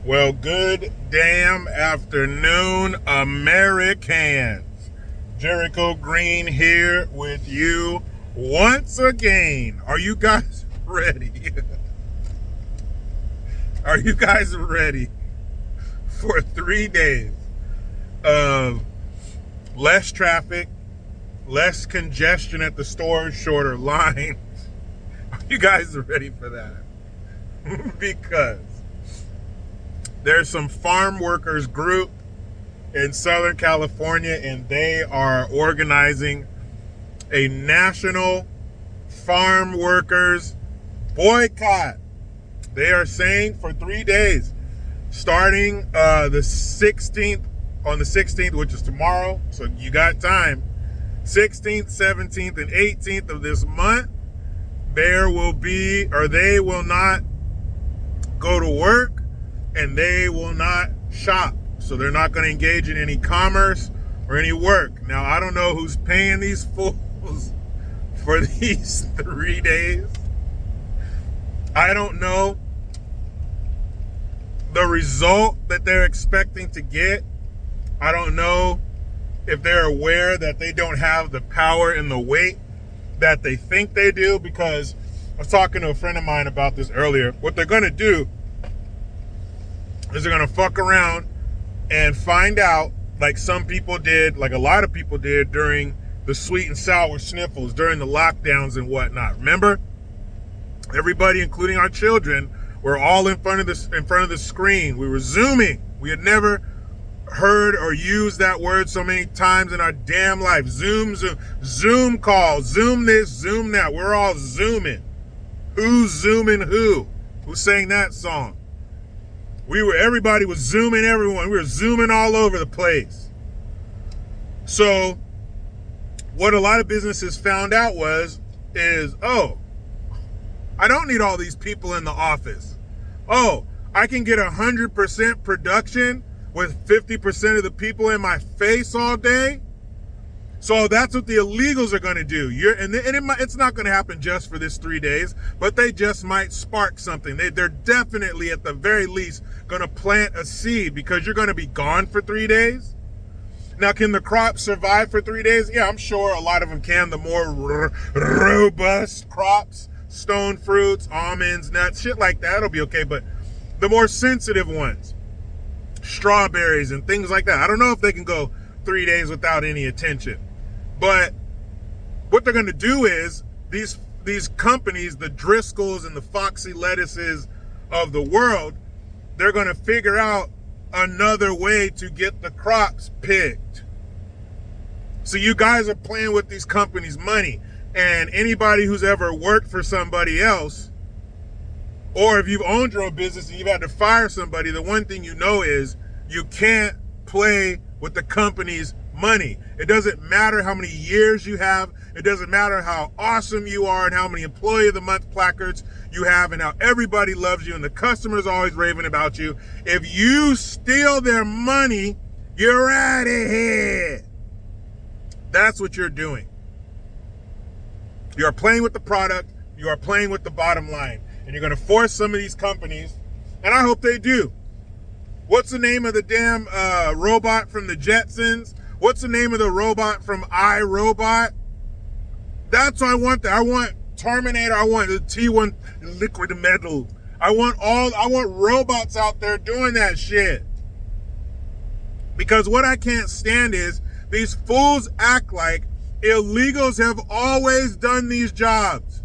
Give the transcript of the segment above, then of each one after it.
Well, good damn afternoon, Americans. Jericho Green here with you once again. Are you guys ready? Are you guys ready for 3 days of less traffic, less congestion at the stores, shorter lines? Are you guys ready for that? Because there's some farm workers group in Southern California, and they are organizing a national farm workers boycott. They are saying for 3 days, starting the 16th, on the 16th, which is tomorrow, so you got time, 16th, 17th, and 18th of this month, they will not go to work, and they will not shop. So they're not going to engage in any commerce or any work. Now, I don't know who's paying these fools for these 3 days. I don't know the result that they're expecting to get. I don't know if they're aware that they don't have the power and the weight that they think they do, because I was talking to a friend of mine about this earlier. What they're going to do is they're going to fuck around and find out, like some people did, like a lot of people did during the sweet and sour sniffles, during the lockdowns and whatnot. Remember? Everybody, including our children, were all in front of the screen. We were Zooming. We had never heard or used that word so many times in our damn life. Zoom call, Zoom this, Zoom that. We're all Zooming. Who's Zooming who? Who sang that song? Everybody was Zooming everyone. We were Zooming all over the place. So what a lot of businesses found out is, I don't need all these people in the office. Oh, I can get 100% production with 50% of the people in my face all day. So that's what the illegals are going to do. It's not going to happen just for this 3 days, but they just might spark something. They're definitely, at the very least, going to plant a seed, because you're going to be gone for 3 days. Now, can the crops survive for 3 days? Yeah, I'm sure a lot of them can. The more robust crops, stone fruits, almonds, nuts, shit like that, it'll be okay. But the more sensitive ones, strawberries and things like that, I don't know if they can go 3 days without any attention. But what they're going to do is these companies, the Driscolls and the Foxy Lettuces of the world, they're going to figure out another way to get the crops picked. So you guys are playing with these companies' money, and anybody who's ever worked for somebody else, or if you've owned your own business and you've had to fire somebody, the one thing you know is you can't play with the company's money. It doesn't matter how many years you have. It doesn't matter how awesome you are and how many Employee of the Month placards you have and how everybody loves you and the customer's always raving about you. If you steal their money, you're out of here. That's what you're doing. You are playing with the product. You are playing with the bottom line. And you're going to force some of these companies, and I hope they do. What's the name of the damn robot from the Jetsons? What's the name of the robot from I, Robot? That's what I want. I want Terminator. I want the T1 liquid metal. I want robots out there doing that shit. Because what I can't stand is these fools act like illegals have always done these jobs.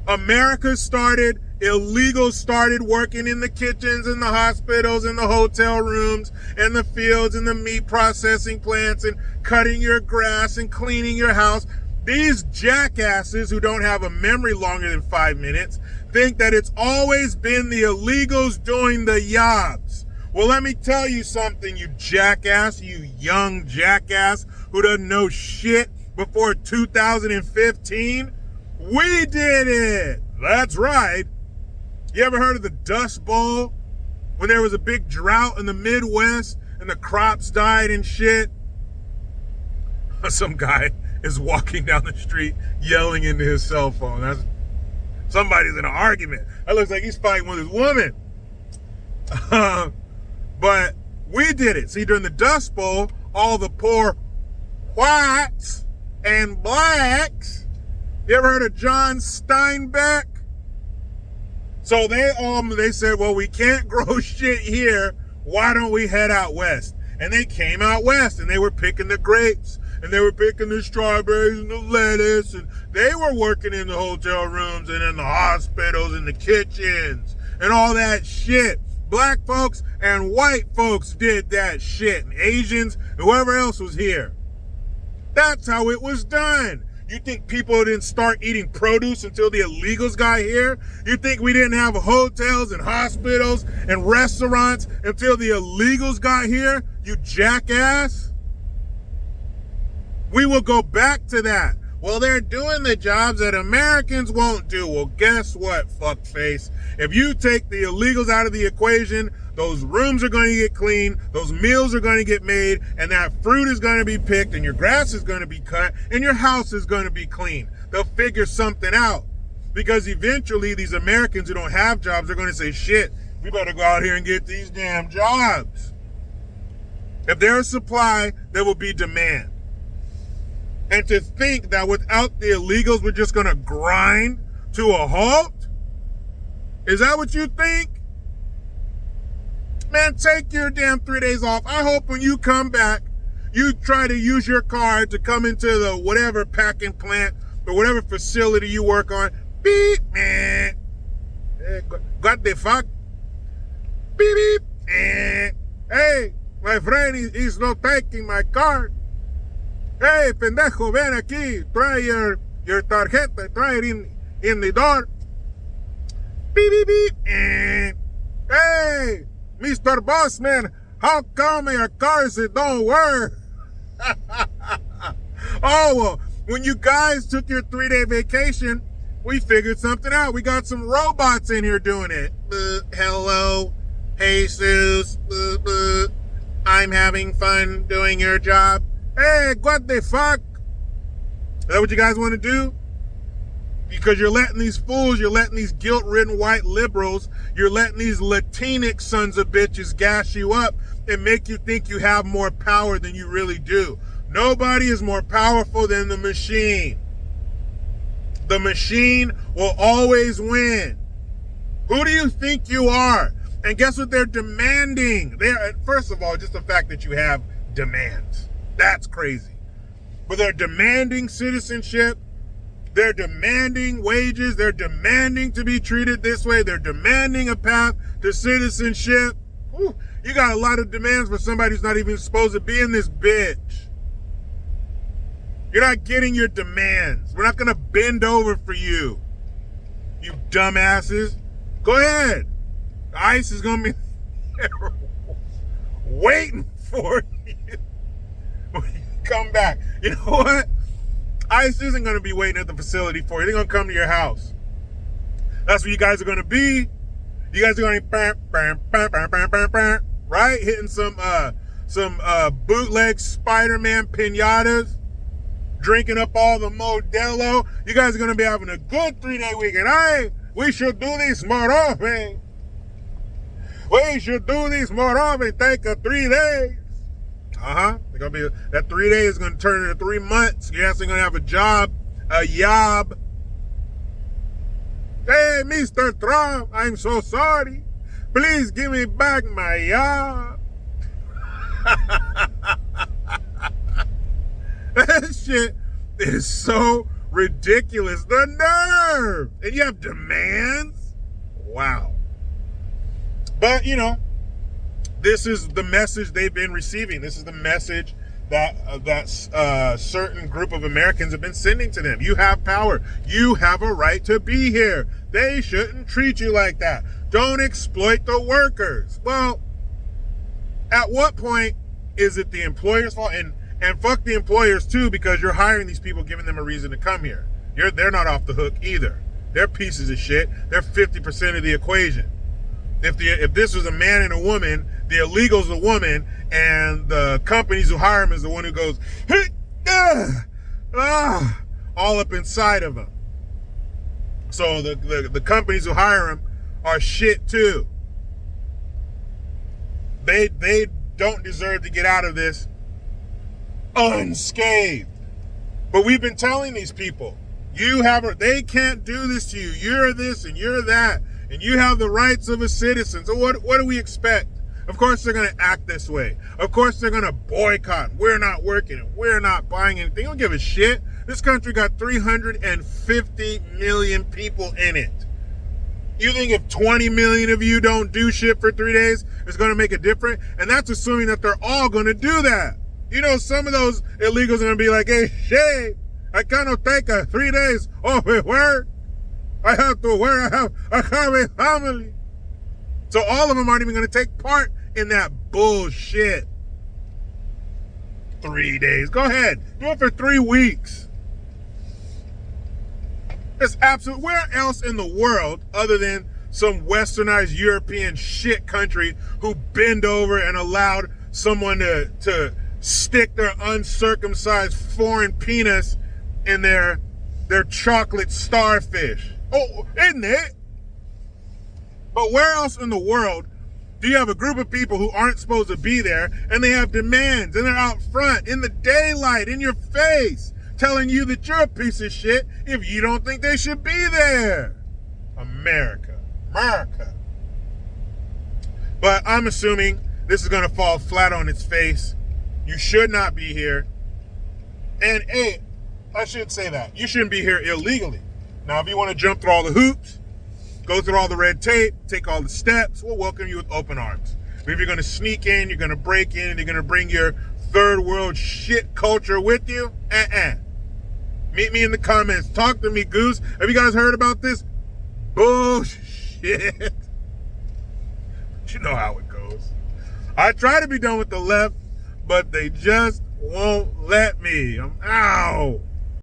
America started, illegals started working in the kitchens, in the hospitals, in the hotel rooms, in the fields, in the meat processing plants, and cutting your grass and cleaning your house. These jackasses who don't have a memory longer than 5 minutes think that it's always been the illegals doing the jobs. Well, let me tell you something, you jackass, you young jackass who doesn't know shit. Before 2015, we did it. That's right. You ever heard of the Dust Bowl? When there was a big drought in the Midwest and the crops died and shit? Some guy is walking down the street yelling into his cell phone. Somebody's in an argument. That looks like he's fighting with his woman. But we did it. See, during the Dust Bowl, all the poor whites and blacks. You ever heard of John Steinbeck? So they said, well, we can't grow shit here. Why don't we head out west? And they came out west, and they were picking the grapes, and they were picking the strawberries and the lettuce, and they were working in the hotel rooms and in the hospitals and the kitchens and all that shit. Black folks and white folks did that shit, and Asians, whoever else was here. That's how it was done. You think people didn't start eating produce until the illegals got here? You think we didn't have hotels and hospitals and restaurants until the illegals got here? You jackass. We will go back to that. Well, they're doing the jobs that Americans won't do. Well, guess what, fuckface? If you take the illegals out of the equation, those rooms are going to get clean, those meals are going to get made, and that fruit is going to be picked, and your grass is going to be cut, and your house is going to be clean. They'll figure something out. Because eventually, these Americans who don't have jobs are going to say, shit, we better go out here and get these damn jobs. If there's supply, there will be demand. And to think that without the illegals, we're just going to grind to a halt? Is that what you think? Man, take your damn 3 days off. I hope when you come back, you try to use your card to come into the whatever packing plant or whatever facility you work on. Beep, man. What the fuck? Beep, beep. Hey, my friend, he's not taking my card. Hey, pendejo, ven aquí. Try your tarjeta. Try it in the door. Beep, beep, beep. Hey, Mr. Bossman, how come your cars don't work? Oh, well, when you guys took your 3-day vacation, we figured something out. We got some robots in here doing it. Hello, Jesus. I'm having fun doing your job. Hey, what the fuck? Is that what you guys want to do? Because you're letting these fools, you're letting these guilt-ridden white liberals, you're letting these Latinx sons of bitches gas you up and make you think you have more power than you really do. Nobody is more powerful than the machine. The machine will always win. Who do you think you are? And guess what they're demanding? First of all, just the fact that you have demands. That's crazy. But they're demanding citizenship. They're demanding wages. They're demanding to be treated this way. They're demanding a path to citizenship. Whew, you got a lot of demands for somebody who's not even supposed to be in this bitch. You're not getting your demands. We're not going to bend over for you, you dumbasses. Go ahead. ICE is going to be waiting for you when you come back. You know what? ICE isn't going to be waiting at the facility for you. They're going to come to your house. That's where you guys are going to be. You guys are going to right? Hitting some bootleg Spider-Man piñatas. Drinking up all the Modelo. You guys are going to be having a good 3-day weekend. We should do this more often. We should do this more often. Take a 3 days. They're gonna be that 3 days is gonna turn into 3 months. You're actually gonna have a job, a job. Hey, Mr. Trump, I'm so sorry. Please give me back my job. That shit is so ridiculous. The nerve! And you have demands? Wow. But, this is the message they've been receiving. This is the message that certain group of Americans have been sending to them. You have power. You have a right to be here. They shouldn't treat you like that. Don't exploit the workers. Well, at what point is it the employer's fault? And fuck the employers too, because you're hiring these people, giving them a reason to come here. They're not off the hook either. They're pieces of shit. They're 50% of the equation. If this was a man and a woman, the illegal's the woman, and the companies who hire him is the one who goes, all up inside of him. So the companies who hire him are shit too. They don't deserve to get out of this unscathed. But we've been telling these people, they can't do this to you. You're this and you're that, and you have the rights of a citizen. So what do we expect? Of course they're going to act this way. Of course they're going to boycott. We're not working and we're not buying anything. They don't give a shit. This country got 350 million people in it. You think if 20 million of you don't do shit for 3 days, it's going to make a difference? And that's assuming that they're all going to do that. You know, some of those illegals are going to be like, hey, Shay, I cannot take 3 days off at work. I have to work. I have a family. So all of them aren't even going to take part in that bullshit. 3 days. Go ahead. Do it for 3 weeks. It's absolute. Where else in the world, other than some westernized European shit country who bend over and allowed someone to stick their uncircumcised foreign penis in their chocolate starfish? Oh, isn't it? But where else in the world do you have a group of people who aren't supposed to be there, and they have demands, and they're out front in the daylight, in your face, telling you that you're a piece of shit if you don't think they should be there? America. But I'm assuming this is going to fall flat on its face. You should not be here. And hey, I should say that. You shouldn't be here illegally. Now, if you want to jump through all the hoops, go through all the red tape, take all the steps, we'll welcome you with open arms. But if you're going to sneak in, you're going to break in, and you're going to bring your third world shit culture with you, meet me in the comments. Talk to me, Goose. Have you guys heard about this bullshit? You know how it goes. I try to be done with the left, but they just won't let me. Ow.